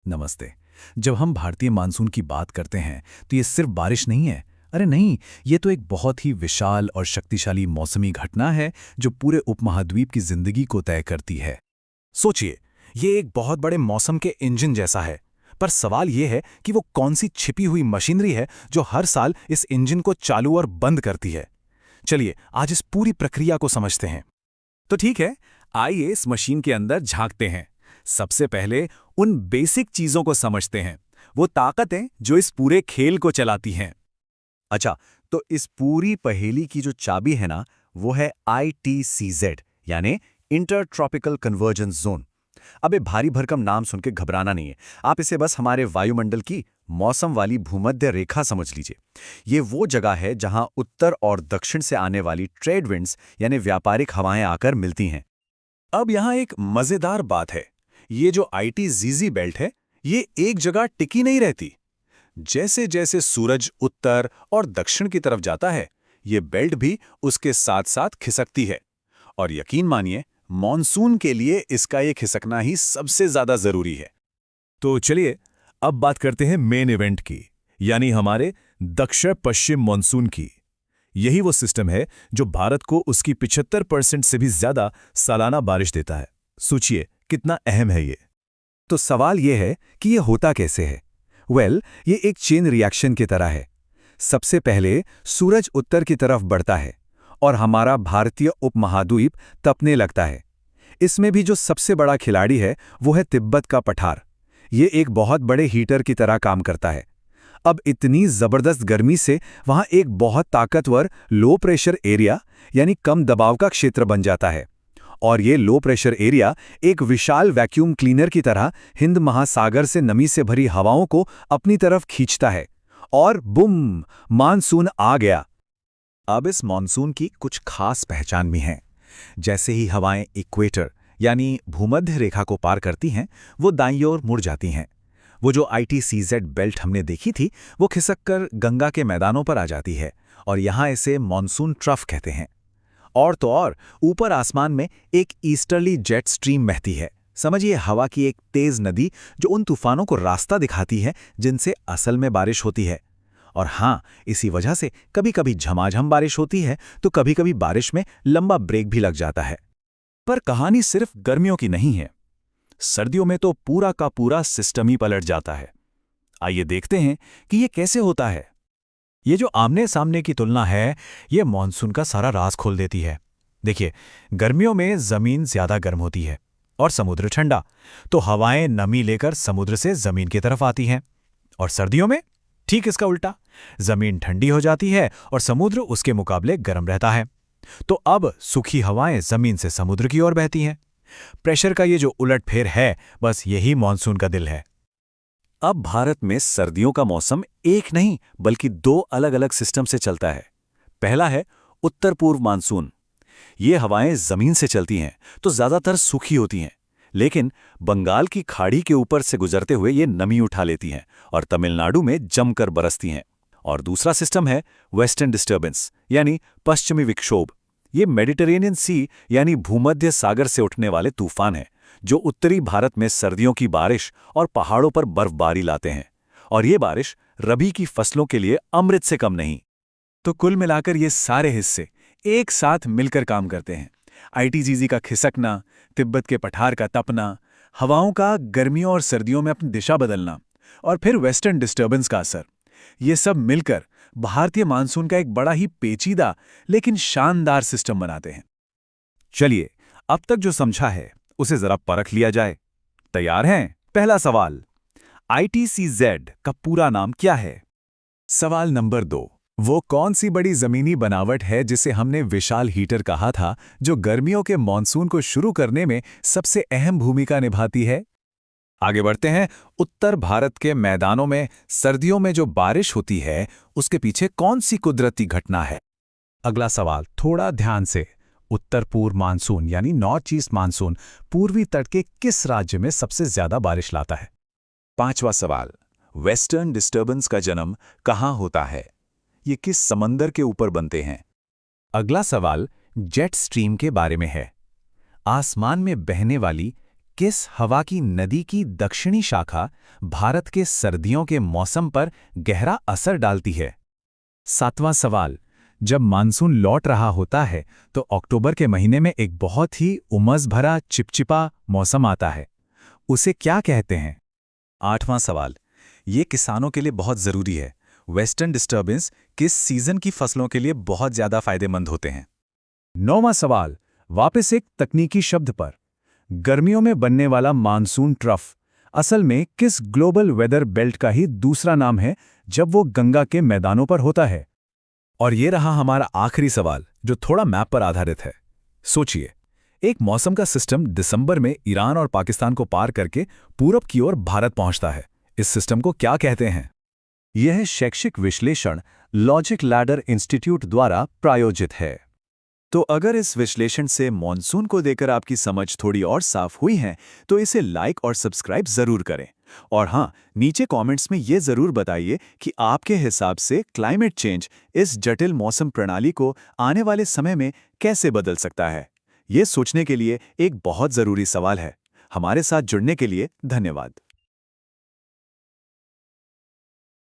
नमस्ते। जब हम भारतीय मानसून की बात करते हैं तो ये सिर्फ बारिश नहीं है। अरे नहीं, ये तो एक बहुत ही विशाल और शक्तिशाली मौसमी घटना है जो पूरे उपमहाद्वीप की जिंदगी को तय करती है। सोचिए, ये एक बहुत बड़े मौसम के इंजन जैसा है। पर सवाल ये है कि वो कौन सी छिपी हुई मशीनरी है जो हर साल इस इंजन को चालू और बंद करती है। चलिए आज इस पूरी प्रक्रिया को समझते हैं। तो ठीक है, आइए इस मशीन के अंदर झांकते हैं। सबसे पहले उन बेसिक चीजों को समझते हैं, वो ताकतें जो इस पूरे खेल को चलाती हैं। अच्छा, तो इस पूरी पहेली की जो चाबी है ना, वो है ITCZ, यानी इंटर ट्रॉपिकल कन्वर्जेंस जोन। अबे भारी भरकम नाम सुन के घबराना नहीं है। आप इसे बस हमारे वायुमंडल की मौसम वाली भूमध्य रेखा समझ लीजिए। ये वो जगह है जहां उत्तर और दक्षिण से आने वाली ट्रेड विंड्स यानी व्यापारिक हवाएं आकर मिलती हैं। अब यहाँ एक मजेदार बात है। ये जो ITZZ बेल्ट है, ये एक जगह टिकी नहीं रहती। जैसे जैसे सूरज उत्तर और दक्षिण की तरफ जाता है, ये बेल्ट भी उसके साथ साथ खिसकती है। और यकीन मानिए, मॉनसून के लिए इसका ये खिसकना ही सबसे ज्यादा जरूरी है। तो चलिए अब बात करते हैं मेन इवेंट की, यानी हमारे दक्षिण पश्चिम मॉनसून की। यही वो सिस्टम है जो भारत को उसकी 75% से भी ज्यादा सालाना बारिश देता है। सोचिए कितना अहम है ये। तो सवाल ये है कि ये होता कैसे है। ये एक चेन रिएक्शन की तरह है। सबसे पहले सूरज उत्तर की तरफ बढ़ता है और हमारा भारतीय उपमहाद्वीप तपने लगता है। इसमें भी जो सबसे बड़ा खिलाड़ी है वो है तिब्बत का पठार। ये एक बहुत बड़े हीटर की तरह काम करता है। अब इतनी जबरदस्त गर्मी से वहां एक बहुत ताकतवर लो प्रेशर एरिया यानी कम दबाव का क्षेत्र बन जाता है। और ये लो प्रेशर एरिया एक विशाल वैक्यूम क्लीनर की तरह हिंद महासागर से नमी से भरी हवाओं को अपनी तरफ खींचता है। और बुम, मानसून आ गया। अब इस मॉनसून की कुछ खास पहचान भी हैं। जैसे ही हवाएं इक्वेटर यानी भूमध्य रेखा को पार करती हैं, वो दाईं ओर मुड़ जाती हैं। वो जो ITCZ बेल्ट हमने देखी थी, वो खिसककर गंगा के मैदानों पर आ जाती है और यहाँ इसे मॉनसून ट्रफ कहते हैं। और तो और ऊपर आसमान में एक ईस्टर्ली जेट स्ट्रीम बहती है। समझिए, हवा की एक तेज नदी जो उन तूफानों को रास्ता दिखाती है जिनसे असल में बारिश होती है। और हाँ, इसी वजह से कभी कभी झमाझम बारिश होती है तो कभी कभी बारिश में लंबा ब्रेक भी लग जाता है। पर कहानी सिर्फ गर्मियों की नहीं है। सर्दियों में तो पूरा का पूरा सिस्टम ही पलट जाता है। आइए देखते हैं कि ये कैसे होता है। ये जो आमने सामने की तुलना है, ये मॉनसून का सारा राज खोल देती है। देखिए, गर्मियों में जमीन ज्यादा गर्म होती है और समुद्र ठंडा, तो हवाएं नमी लेकर समुद्र से जमीन की तरफ आती हैं। और सर्दियों में ठीक इसका उल्टा, जमीन ठंडी हो जाती है और समुद्र उसके मुकाबले गर्म रहता है। तो अब सूखी हवाएं जमीन से समुद्र की ओर बहती हैं। प्रेशर का ये जो उलटफेर है, बस यही मॉनसून का दिल है। अब भारत में सर्दियों का मौसम एक नहीं बल्कि दो अलग अलग सिस्टम से चलता है। पहला है उत्तर पूर्व मानसून। ये हवाएं जमीन से चलती हैं तो ज्यादातर सूखी होती हैं, लेकिन बंगाल की खाड़ी के ऊपर से गुजरते हुए ये नमी उठा लेती हैं और तमिलनाडु में जमकर बरसती हैं। और दूसरा सिस्टम है वेस्टर्न डिस्टर्बेंस यानी पश्चिमी विक्षोभ। ये मेडिटेरेनियन सी यानी भूमध्य सागर से उठने वाले तूफान हैं जो उत्तरी भारत में सर्दियों की बारिश और पहाड़ों पर बर्फबारी लाते हैं। और ये बारिश रबी की फसलों के लिए अमृत से कम नहीं। तो कुल मिलाकर ये सारे हिस्से एक साथ मिलकर काम करते हैं। ITZZ का खिसकना, तिब्बत के पठार का तपना, हवाओं का गर्मियों और सर्दियों में अपनी दिशा बदलना, और फिर वेस्टर्न डिस्टर्बेंस का असर, ये सब मिलकर भारतीय मानसून का एक बड़ा ही पेचीदा लेकिन शानदार सिस्टम बनाते हैं। चलिए, अब तक जो समझा है उसे जरा परख लिया जाए। तैयार हैं? पहला सवाल, ITCZ का पूरा नाम क्या है? सवाल नंबर 2, वो कौन सी बड़ी जमीनी बनावट है जिसे हमने विशाल हीटर कहा था, जो गर्मियों के मॉनसून को शुरू करने में सबसे अहम भूमिका निभाती है? आगे बढ़ते हैं। उत्तर भारत के मैदानों में सर्दियों में जो बारिश होती है, उसके पीछे कौन सी कुदरती घटना है? अगला सवाल थोड़ा ध्यान से। उत्तर पूर्व मानसून यानी नॉर्थ ईस्ट मानसून पूर्वी तट के किस राज्य में सबसे ज्यादा बारिश लाता है? पांचवा सवाल, वेस्टर्न डिस्टर्बेंस का जन्म कहाँ होता है? ये किस समंदर के ऊपर बनते हैं? अगला सवाल जेट स्ट्रीम के बारे में है। आसमान में बहने वाली किस हवा की नदी की दक्षिणी शाखा भारत के सर्दियों के मौसम पर गहरा असर डालती है? 7वां सवाल, जब मानसून लौट रहा होता है तो अक्टूबर के महीने में एक बहुत ही उमस भरा चिपचिपा मौसम आता है, उसे क्या कहते हैं? 8वां सवाल, ये किसानों के लिए बहुत ज़रूरी है। वेस्टर्न डिस्टर्बेंस किस सीजन की फसलों के लिए बहुत ज़्यादा फायदेमंद होते हैं? 9वां सवाल, वापस एक तकनीकी शब्द पर। गर्मियों में बनने वाला मानसून ट्रफ असल में किस ग्लोबल वेदर बेल्ट का ही दूसरा नाम है जब वो गंगा के मैदानों पर होता है? और ये रहा हमारा आखिरी सवाल, जो थोड़ा मैप पर आधारित है। सोचिए, एक मौसम का सिस्टम दिसंबर में ईरान और पाकिस्तान को पार करके पूरब की ओर भारत पहुंचता है। इस सिस्टम को क्या कहते हैं? यह शैक्षिक विश्लेषण लॉजिक लैडर इंस्टीट्यूट द्वारा प्रायोजित है। तो अगर इस विश्लेषण से मॉनसून को देकर आपकी समझ थोड़ी और साफ हुई है तो इसे लाइक और सब्सक्राइब जरूर करें। और हाँ, नीचे कमेंट्स में ये जरूर बताइए कि आपके हिसाब से क्लाइमेट चेंज इस जटिल मौसम प्रणाली को आने वाले समय में कैसे बदल सकता है। ये सोचने के लिए एक बहुत ज़रूरी सवाल है। हमारे साथ जुड़ने के लिए धन्यवाद।